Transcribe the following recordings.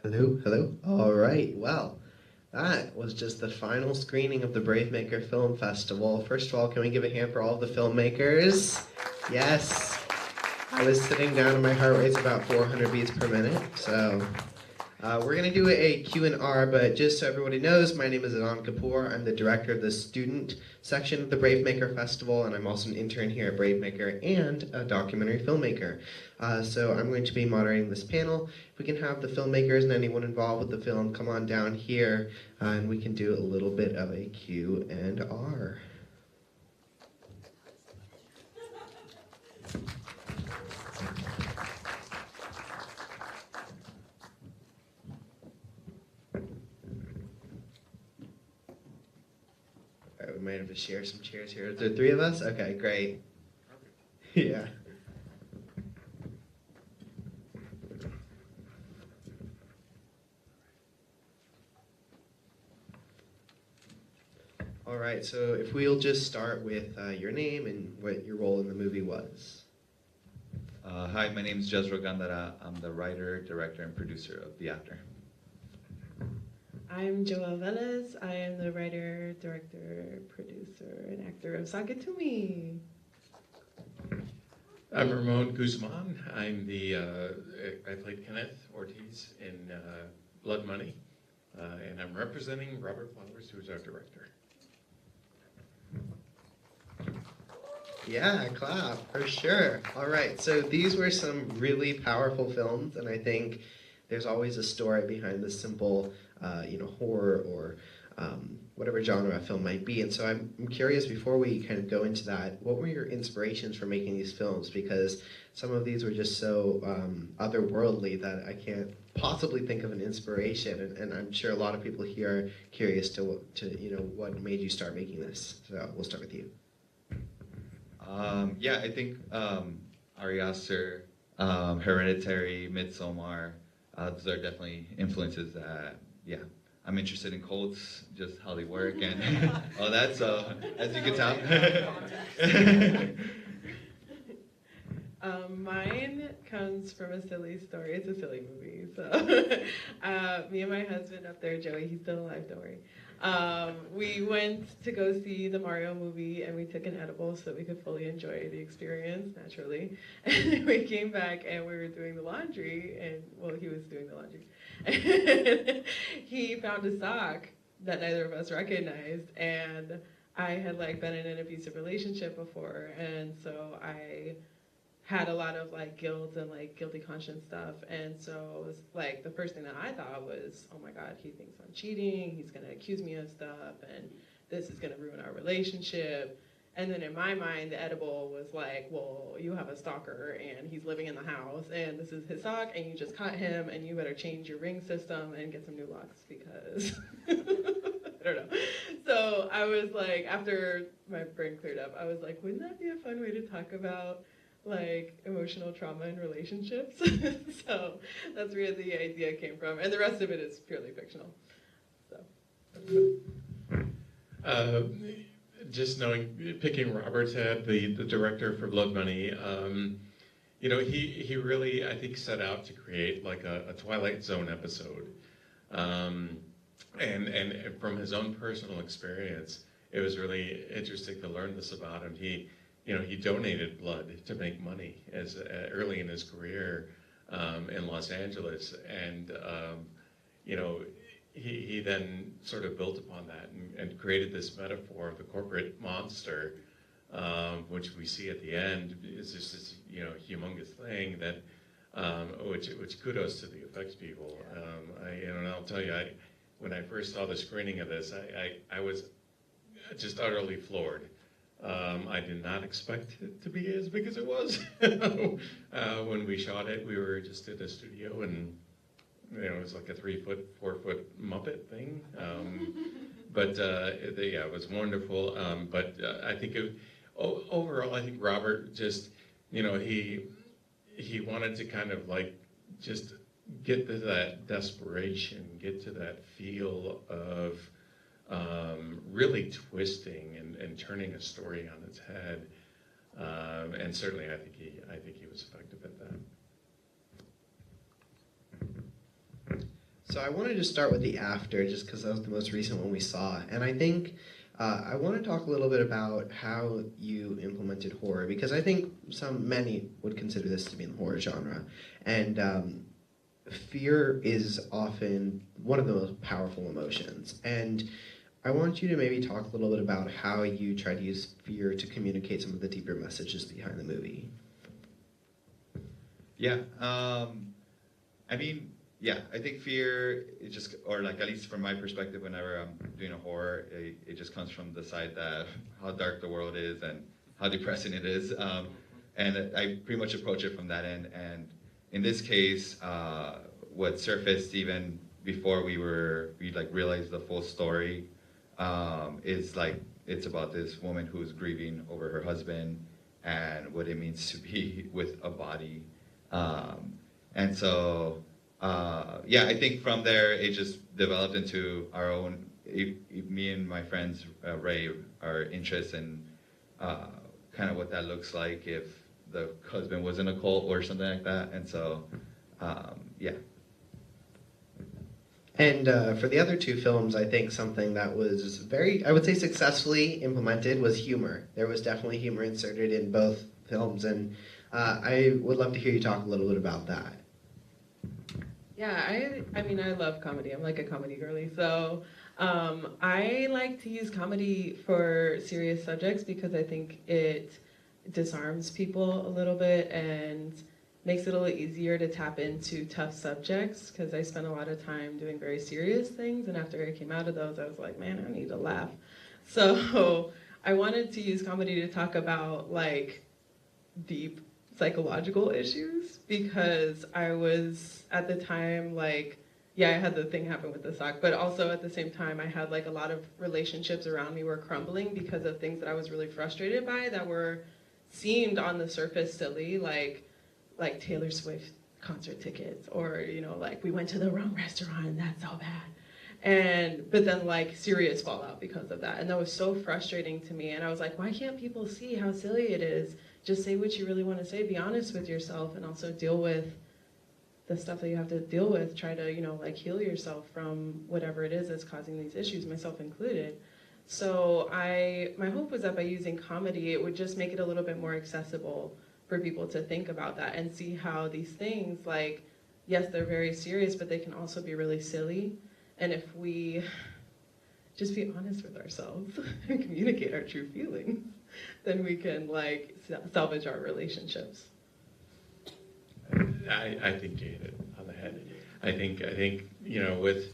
Hello, hello. All right, well, that was just the final screening of the BraveMaker Film Festival. First of all, can we give a hand for all of the filmmakers? Yes. I was sitting down and my heart rate's about 400 beats per minute, so we're going to do a Q&R, but just so everybody knows, my name is Anand Kapoor. I'm the director of the student section of the BraveMaker Festival, and I'm also an intern here at BraveMaker and a documentary filmmaker. So I'm going to be moderating this panel. If we can have the filmmakers and anyone involved with the film come on down here, and we can do a little bit of a Q&R. All right, we might have to share some chairs here. Are there three of us? Okay, great. Yeah. All right, so if we'll just start with your name and what your role in the movie was. Hi, my name is Jezreel Gandara. I'm the writer, director, and producer of The Actor. I'm Joelle Velez. I am the writer, director, producer, and actor of Saga to Me. I'm Ramon Guzman. I played Kenneth Ortiz in Blood Money, and I'm representing Robert Flowers, who's our director. Yeah, clap, for sure. All right, so these were some really powerful films, and I think there's always a story behind the simple, horror or whatever genre a film might be. And so I'm curious, before we kind of go into that, what were your inspirations for making these films? Because some of these were just so otherworldly that I can't possibly think of an inspiration. And I'm sure a lot of people here are curious to what made you start making this. So we'll start with you. I think Ari Aster, Hereditary, Midsommar, those are definitely influences that, I'm interested in cults, just how they work and all that, so as you can tell. Mine comes from a silly story. It's a silly movie. So me and my husband up there, Joey, he's still alive, don't worry. We went to go see the Mario movie and we took an edible so that we could fully enjoy the experience, naturally. And then we came back and we were doing the laundry, and well, he was doing the laundry. And he found a sock that neither of us recognized, and I had been in an abusive relationship before, and so I had a lot of guilt and guilty conscience stuff, and so it was the first thing that I thought was, oh my god, he thinks I'm cheating, he's gonna accuse me of stuff, and this is gonna ruin our relationship. And then in my mind, the edible was well, you have a stalker and he's living in the house and this is his sock and you just caught him and you better change your ring system and get some new locks because I don't know. So I was after my brain cleared up, I was wouldn't that be a fun way to talk about emotional trauma in relationships? So that's where the idea came from, and the rest of it is purely fictional. So. Just picking Robert's head, the director for Blood Money, he really, I think, set out to create a Twilight Zone episode. And from his own personal experience, it was really interesting to learn this about him. He donated blood to make money early in his career in Los Angeles, and he then sort of built upon that and created this metaphor of the corporate monster, which we see at the end is just this humongous thing that which kudos to the effects people. I'll tell you, when I first saw the screening of this, I was just utterly floored. I did not expect it to be as big as it was. When we shot it, we were just at a studio, and it was like a 3-foot, 4-foot Muppet thing. It was wonderful. I think overall, I think Robert just, he wanted to kind of just get to that desperation, get to that feel of really twisting and turning a story on its head. And certainly, I think he was effective at that. So I wanted to start with the after, just because that was the most recent one we saw, and I think I want to talk a little bit about how you implemented horror, because I think many would consider this to be in the horror genre, and fear is often one of the most powerful emotions, and I want you to maybe talk a little bit about how you try to use fear to communicate some of the deeper messages behind the movie. Yeah. I mean, yeah, I think fear, it just, or like at least from my perspective, whenever I'm doing a horror, it just comes from the side that how dark the world is and how depressing it is. And I pretty much approach it from that end. And in this case, what surfaced even before we like realized the full story, is like, it's about this woman who's grieving over her husband and what it means to be with a body. And so, yeah, I think from there it just developed into our own. Me and my friends Ray, our interest in kind of what that looks like if the husband was in a cult or something like that. And so, yeah. And for the other two films, I think something that was very, I would say, successfully implemented was humor. There was definitely humor inserted in both films, and I would love to hear you talk a little bit about that. Yeah, I mean, I love comedy. I'm like a comedy girly. So I like to use comedy for serious subjects because I think it disarms people a little bit and makes it a little easier to tap into tough subjects because I spent a lot of time doing very serious things. And after I came out of those, I was like, man, I need to laugh. So I wanted to use comedy to talk about like deep psychological issues because I was at the time like, yeah, I had the thing happen with the sock, but also at the same time I had like a lot of relationships around me were crumbling because of things that I was really frustrated by that were seemed on the surface silly, like Taylor Swift concert tickets, or like we went to the wrong restaurant and that's so bad. But then like serious fallout because of that. And that was so frustrating to me. And I was like, why can't people see how silly it is? Just say what you really want to say, be honest with yourself, and also deal with the stuff that you have to deal with. Try to, like heal yourself from whatever it is that's causing these issues, myself included. So my hope was that by using comedy, it would just make it a little bit more accessible for people to think about that and see how these things, like, yes, they're very serious, but they can also be really silly. And if we just be honest with ourselves and communicate our true feelings, then we can like salvage our relationships. I think you hit it on the head. I think with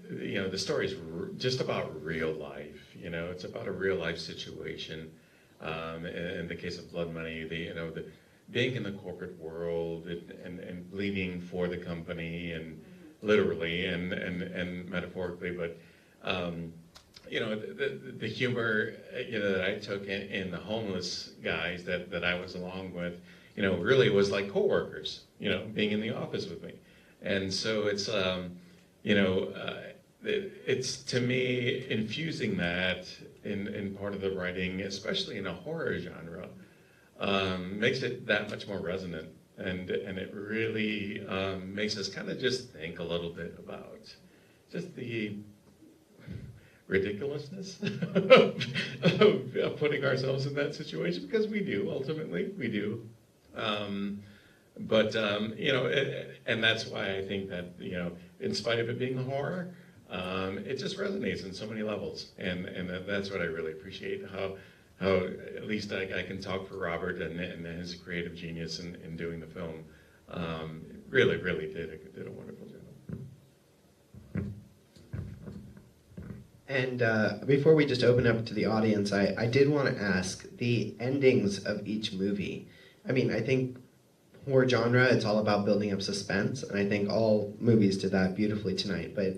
the story's just about real life. It's about a real life situation. In the case of Blood Money, the being in the corporate world and bleeding for the company, and literally and metaphorically, but the humor that I took in the homeless guys that I was along with, really was like coworkers, being in the office with me, and so it's it's to me infusing that in part of the writing, especially in a horror genre, makes it that much more resonant, and it really makes us kind of just think a little bit about just the ridiculousness of putting ourselves in that situation, because we do, ultimately, we do. And that's why I think that, in spite of it being horror, it just resonates in so many levels. And that's what I really appreciate, how at least I can talk for Robert and his creative genius in doing the film. Really did a wonderful job. And before we just open up to the audience, I did want to ask the endings of each movie. I mean, I think horror genre, it's all about building up suspense, and I think all movies did that beautifully tonight. But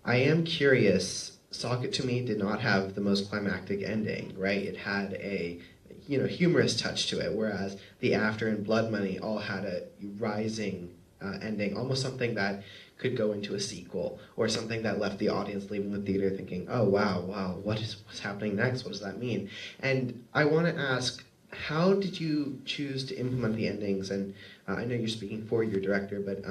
I am curious, Sock It To Me did not have the most climactic ending, right? It had a humorous touch to it, whereas The After and Blood Money all had a rising ending, almost something that could go into a sequel, or something that left the audience leaving the theater thinking, oh wow, what's happening next? What does that mean? And I want to ask, how did you choose to implement the endings? And I know you're speaking for your director, but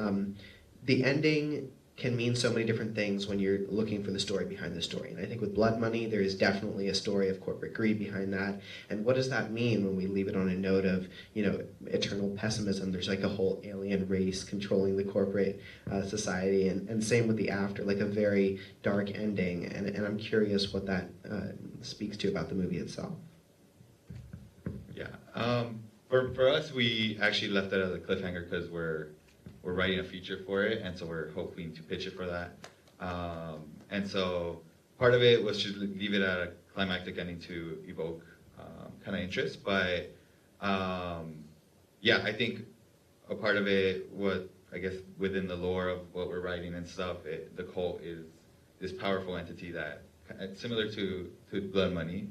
the ending can mean so many different things when you're looking for the story behind the story. And I think with Blood Money, there is definitely a story of corporate greed behind that. And what does that mean when we leave it on a note of, eternal pessimism? There's like a whole alien race controlling the corporate society, and same with the after, like a very dark ending. And I'm curious what that speaks to about the movie itself. Yeah. For us, we actually left it as a cliffhanger because we're writing a feature for it, and so we're hoping to pitch it for that. And so part of it was to leave it at a climactic ending to evoke kind of interest. But yeah, I think a part of it was, I guess, within the lore of what we're writing and stuff, the cult is this powerful entity that, similar to Blood Money,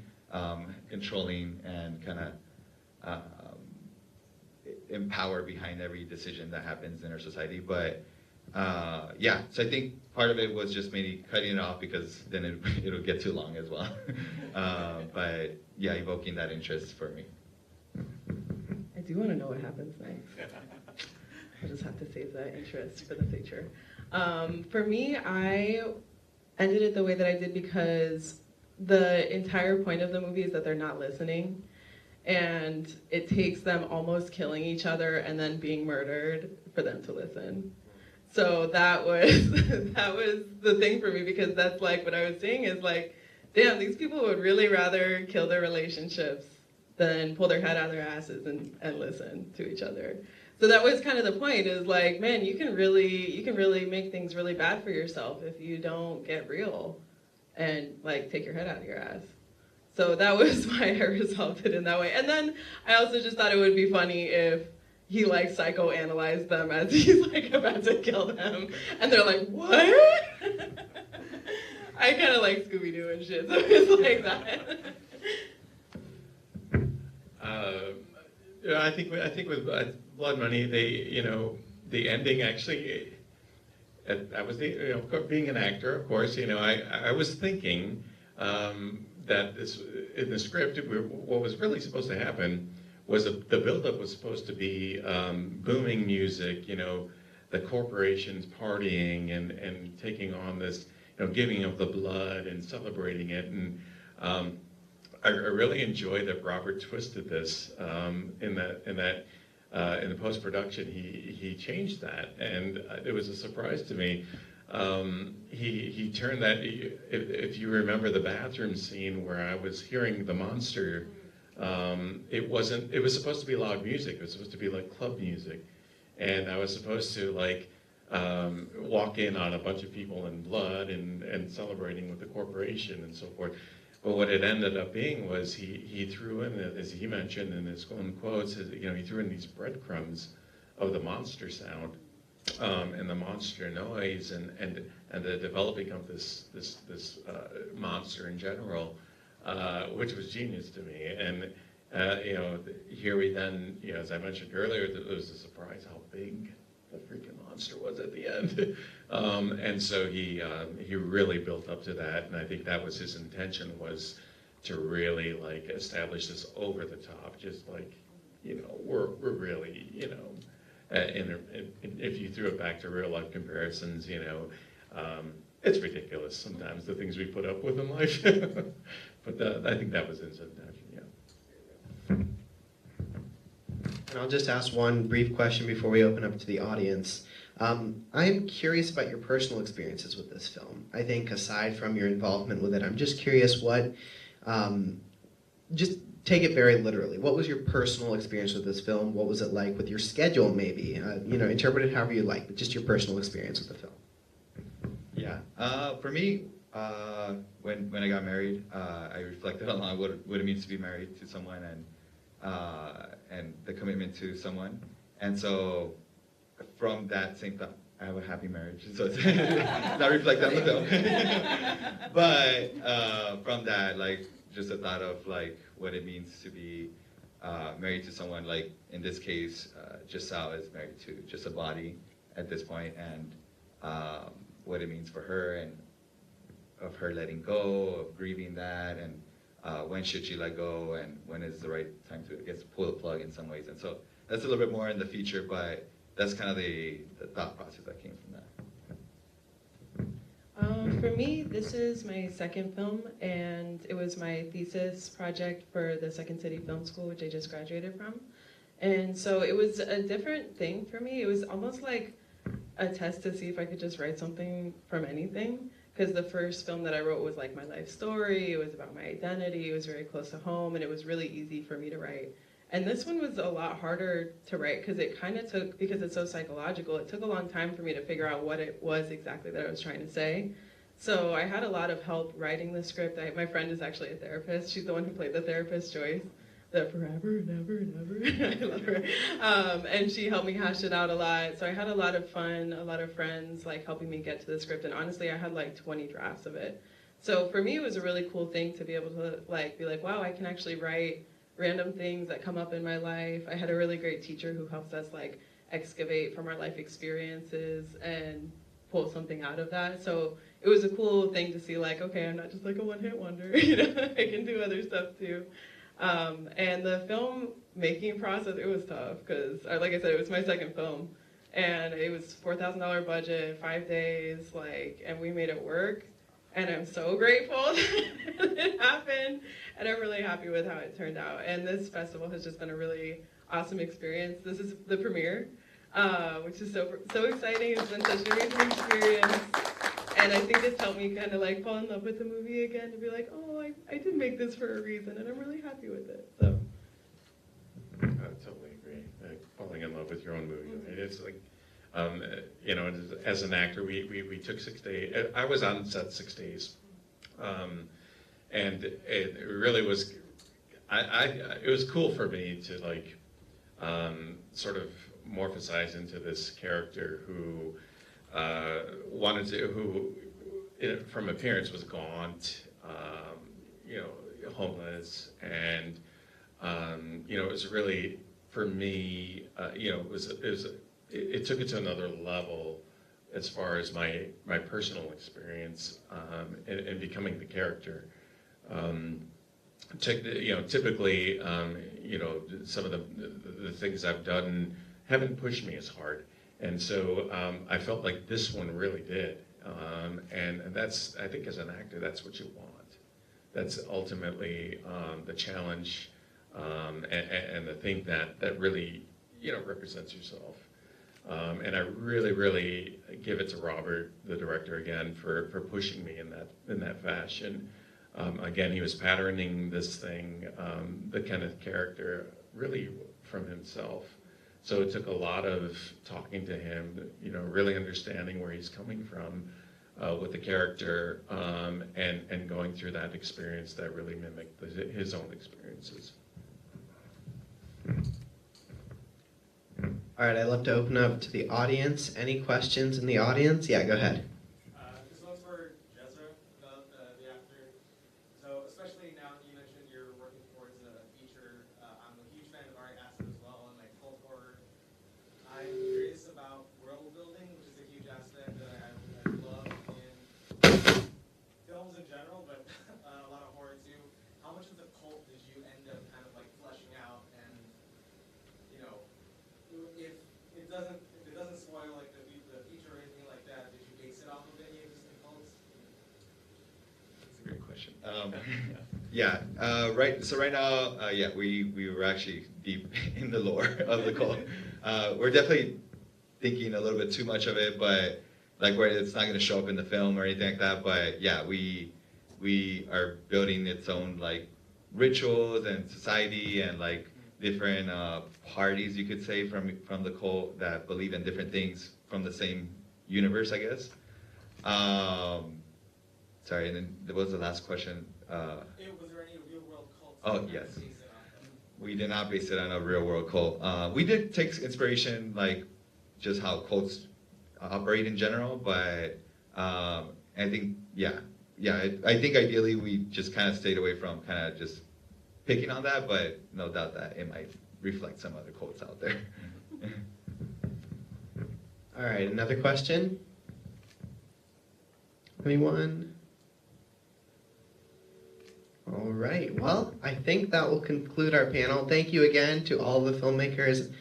controlling and kind of empower behind every decision that happens in our society. But yeah, so I think part of it was just maybe cutting it off because then it'll get too long as well. But yeah, evoking that interest for me. I do want to know what happens next. I just have to save that interest for the future. For me, I ended it the way that I did because the entire point of the movie is that they're not listening. And it takes them almost killing each other and then being murdered for them to listen. So that was the thing for me, because that's like what I was saying is like, damn, these people would really rather kill their relationships than pull their head out of their asses and listen to each other. So that was kind of the point, is like, man, you can really make things really bad for yourself if you don't get real and like take your head out of your ass. So that was why I resolved it in that way. And then I also just thought it would be funny if he like psychoanalyzed them as he's like about to kill them, and they're like, "What?" I kind of like Scooby-Doo and shit, so it's like that. I think with Blood Money, the ending actually. I was being an actor, of course. I was thinking. That in the script, what was really supposed to happen was the buildup was supposed to be booming music, the corporations partying and taking on this, giving of the blood and celebrating it. And I really enjoyed that Robert twisted this in the post-production. He changed that, and it was a surprise to me. He turned that, if you remember the bathroom scene where I was hearing the monster, it was supposed to be loud music. It was supposed to be like club music. And I was supposed to like walk in on a bunch of people in blood and celebrating with the corporation and so forth. But what it ended up being was he threw in, as he mentioned in his own quotes, he threw in these breadcrumbs of the monster sound. And the monster noise and the developing of this monster in general, which was genius to me. And here we then, as I mentioned earlier, it was a surprise how big the freaking monster was at the end. And so he really built up to that, and I think that was his intention, was to really like establish this over the top, just like we're really and if you threw it back to real life comparisons, it's ridiculous sometimes the things we put up with in life. But I think that was his intention, yeah. And I'll just ask one brief question before we open up to the audience. I'm curious about your personal experiences with this film. I think aside from your involvement with it, I'm just curious what, just take it very literally. What was your personal experience with this film? What was it like with your schedule, maybe? Interpret it however you like, but just your personal experience with the film. Yeah, for me, when I got married, I reflected on what it means to be married to someone and the commitment to someone. And so from that same thought, I have a happy marriage, so it's not reflected on the film. But from that, like, just the thought of like what it means to be married to someone, like in this case, Giselle is married to just a body at this point, and what it means for her, and of her letting go, of grieving that, and when should she let go, and when is the right time to, I guess, pull the plug in some ways. And so that's a little bit more in the feature, but that's kind of the thought process that came from that. For me, this is my second film, and it was my thesis project for the Second City Film School, which I just graduated from. And so it was a different thing for me. It was almost like a test to see if I could just write something from anything. Because the first film that I wrote was like my life story, it was about my identity, it was very close to home, and it was really easy for me to write. And this one was a lot harder to write because it kind of took, because it's so psychological, it took a long time for me to figure out what it was exactly that I was trying to say. So I had a lot of help writing the script. My friend is actually a therapist. She's the one who played the therapist, Joyce. The forever, never, never. I love her. And she helped me hash it out a lot. So I had a lot of fun, a lot of friends like helping me get to the script. And honestly, I had like 20 drafts of it. So for me, it was a really cool thing to be able to like be like, wow, I can actually write random things that come up in my life. I had a really great teacher who helps us like excavate from our life experiences and pull something out of that. So it was a cool thing to see like, okay, I'm not just like a one-hit wonder, you know, I can do other stuff too. And the film making process, it was tough because, like I said, it was my second film. And it was $4,000 budget, 5 days, like, and we made it work. And I'm so grateful that it happened. And I'm really happy with how it turned out. And this festival has just been a really awesome experience. This is the premiere, which is so exciting. It's been such an amazing experience. And I think it's helped me kind of like fall in love with the movie again to be like, oh, I did make this for a reason, and I'm really happy with it. So. I totally agree. Falling in love with your own movie. Right? It's like, you know, as an actor, we took 6 days. I was on set 6 days. And it really was, it was cool for me to like sort of morphosize into this character who from appearance was gaunt, you know, homeless, and you know, it was really for me, you know, it took it to another level as far as my personal experience in becoming the character. You know, typically, you know, some of the things I've done haven't pushed me as hard, and so I felt like this one really did. And that's, I think, as an actor, that's what you want. That's ultimately the challenge and the thing that really, you know, represents yourself. And I really, really give it to Robert, the director, again, for pushing me in that fashion. Again, he was patterning this thing, the kind of character, really from himself. So it took a lot of talking to him, you know, really understanding where he's coming from with the character, and going through that experience that really mimicked his own experiences. All right, I'd love to open up to the audience. Any questions in the audience? Yeah, go ahead. This one's for Jezra, about the actor. So, especially now that you mentioned you're working towards a feature, I'm a huge fan of Ari Aster as well, and like cult horror. I'm curious about world building, which is a huge aspect that I love in films in general, but a lot of horror too. How much of the cult did you end up kind of like fleshing out, and you know, if it doesn't spoil like the feature or anything like that, did you base it off of any existing cults? That's a great question. Yeah, right now, yeah, we were actually deep in the lore of the cult. We're definitely thinking a little bit too much of it, but like where it's not going to show up in the film or anything like that. But yeah, we are building its own like rituals and society and like different parties, you could say, from the cult that believe in different things from the same universe, I guess. Sorry, and then what was the last question? Was there any real world cults? Oh, yes. We did not base it on a real world cult. We did take inspiration, like just how cults operate in general, but I think, I think ideally we just kind of stayed away from kind of just picking on that, but no doubt that it might reflect some other quotes out there. All right, another question? Anyone? All right, well, I think that will conclude our panel. Thank you again to all the filmmakers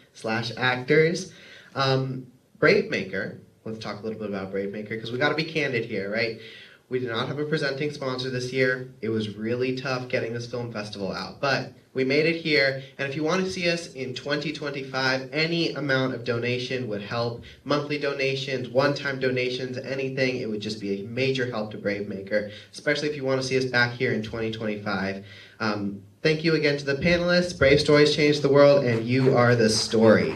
/ actors. BraveMaker, let's talk a little bit about BraveMaker, because we got to be candid here, right? We did not have a presenting sponsor this year. It was really tough getting this film festival out, but we made it here. And if you want to see us in 2025, any amount of donation would help. Monthly donations, one-time donations, anything, it would just be a major help to BraveMaker, especially if you want to see us back here in 2025. Thank you again to the panelists. Brave Stories Change the World, and you are the story.